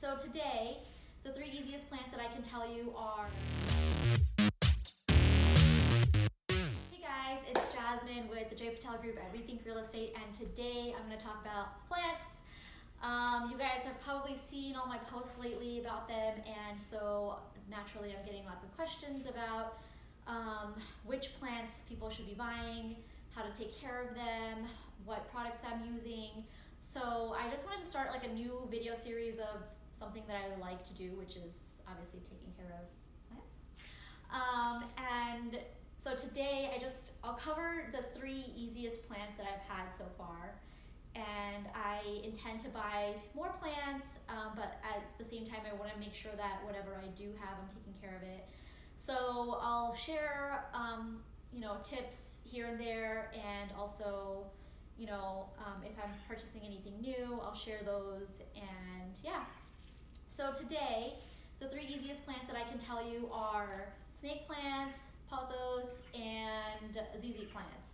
So today, the 3 easiest plants that I can tell you are... Hey guys, it's Jasmine with the J Patel Group at Rethink Real Estate, and today I'm going to talk about plants. You guys have probably seen all my posts lately about them, and so naturally I'm getting lots of questions about which plants people should be buying, how to take care of them, what products I'm using. So I just wanted to start like a new video series of something that I like to do, which is obviously taking care of plants. And so today I'll cover the 3 easiest plants that I've had so far. And I intend to buy more plants, but at the same time I want to make sure that whatever I do have, I'm taking care of it. So I'll share tips here and there, and also if I'm purchasing anything new, I'll share those. And yeah, so today the 3 easiest plants that I can tell you are snake plants, pothos, and ZZ plants.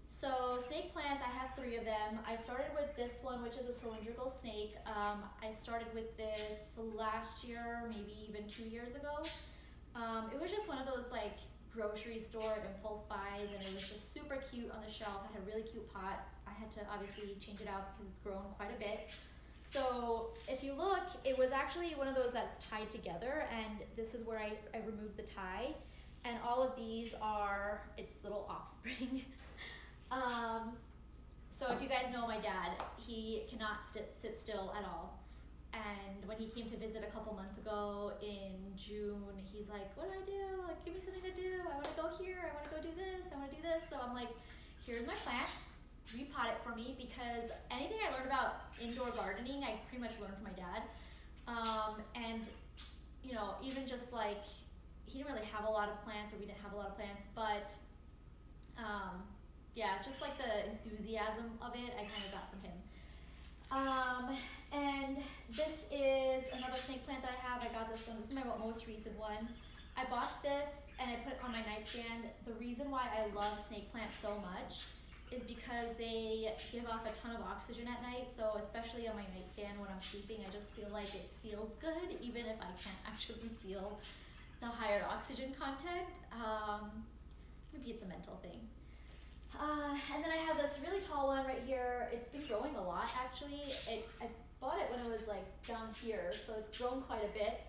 So snake plants, I have 3 of them. I started with this one, which is a cylindrical snake. I started with this last year, maybe even 2 years ago. It was just one of those like grocery store impulse buys, and it was just super cute on the shelf. It had a really cute pot. I had to obviously change it out because it's grown quite a bit. So if you look, it was actually one of those that's tied together, and this is where I removed the tie. And all of these are its little offspring. So if you guys know my dad, he cannot sit still at all. And when he came to visit a couple months ago in June, he's like, what do I do? Like, give me something to do. I want to go here. I want to go do this. I want to do this. So I'm like, here's my plant. Repot it for me, because anything I learned about indoor gardening, I pretty much learned from my dad. And even just like, he didn't really have a lot of plants, or we didn't have a lot of plants, but yeah, just like the enthusiasm of it, I kind of got from him. And this is another snake plant that I have. I got this one. This is my most recent one. I bought this and I put it on my nightstand. The reason why I love snake plants so much is because they give off a ton of oxygen at night. So especially on my nightstand when I'm sleeping, I just feel like it feels good, even if I can't actually feel the higher oxygen content. Maybe it's a mental thing. And then I have this really tall one right here. It's been growing a lot, actually. I bought it when it was like down here, so it's grown quite a bit.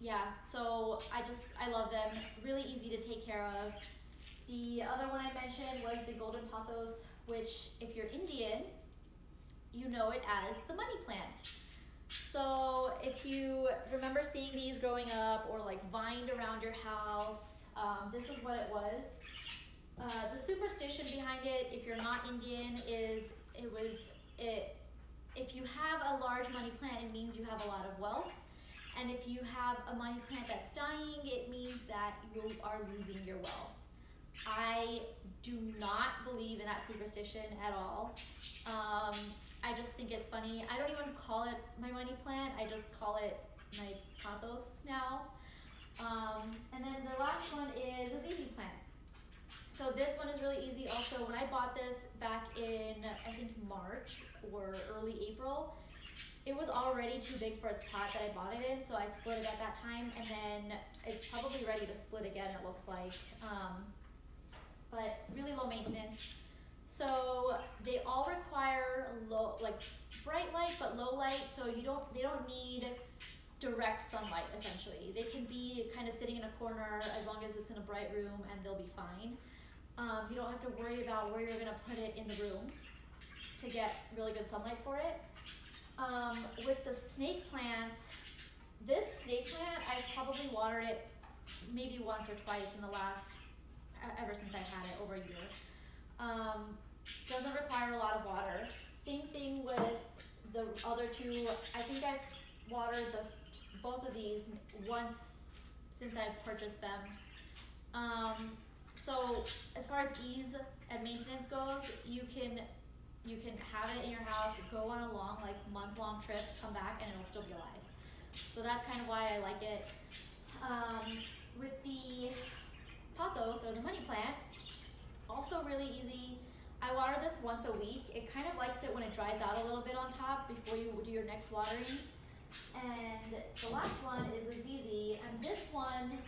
Yeah, so I love them. Really easy to take care of. The other one I mentioned was the golden pothos, which if you're Indian, you know it as the money plant. So if you remember seeing these growing up, or like vined around your house, this is what it was. The superstition behind it, if you're not Indian, is if you have a large money plant, it means you have a lot of wealth. And if you have a money plant that's dying, it means that you are losing your wealth. I do not believe in that superstition at all. I just think it's funny. I don't even call it my money plant. I just call it my pothos now. And then the last one is a ZZ plant. So this one is really easy also. When I bought this back in, I think March or early April, it was already too big for its pot that I bought it in, so I split it at that time, and then it's probably ready to split again, it looks like. But really low maintenance. So they all require bright light but low light, so they don't need direct sunlight essentially. They can be kind of sitting in a corner as long as it's in a bright room, and they'll be fine. You don't have to worry about where you're gonna put it in the room to get really good sunlight for it. With the snake plants, this snake plant, I probably watered it maybe once or twice in the last, ever since I've had it, over a year. Doesn't require a lot of water. Same thing with the other 2. I think I've watered both of these once since I've purchased them. So as far as ease and maintenance goes, you can have it in your house, go on a long, like month-long trip, come back, and it'll still be alive. So that's kind of why I like it. With the pothos, or the money plant, also really easy. I water this once a week. It kind of likes it when it dries out a little bit on top before you do your next watering. And the last one is a ZZ, and this one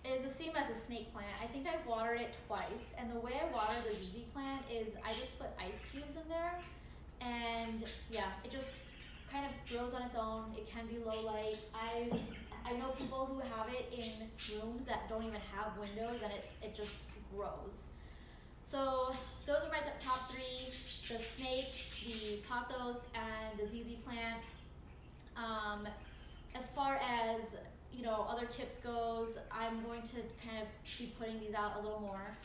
is the same as a snake plant. I think I've watered it twice, and the way I water the ZZ plant is I just put ice cubes in there, and yeah, it just kind of grows on its own. It can be low light. I know people who have it in rooms that don't even have windows, and it just grows. So those are my top three: the snake, the pothos, and the ZZ plant. As far as other tips goes, I'm going to kind of be putting these out a little more,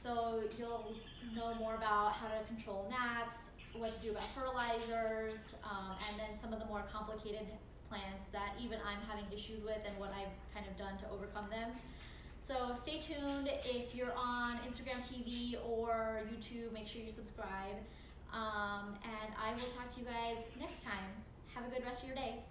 so you'll know more about how to control gnats, what to do about fertilizers, and then some of the more complicated plants that even I'm having issues with and what I've kind of done to overcome them. So stay tuned. If you're on Instagram TV or YouTube, make sure you subscribe. And I will talk to you guys next time. Have a good rest of your day.